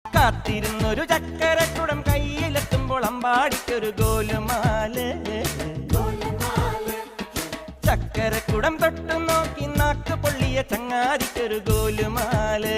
കാത്തിരുന്നൊരു ചക്കരക്കുടം കയ്യിലെത്തുമ്പോൾ അമ്പാടിക്കൊരു ഗോലുമാല്. ചക്കരക്കുടം തൊട്ടു നോക്കി നാക്ക് പൊള്ളിയ ചങ്ങാതിക്കൊരു ഗോലുമാല്.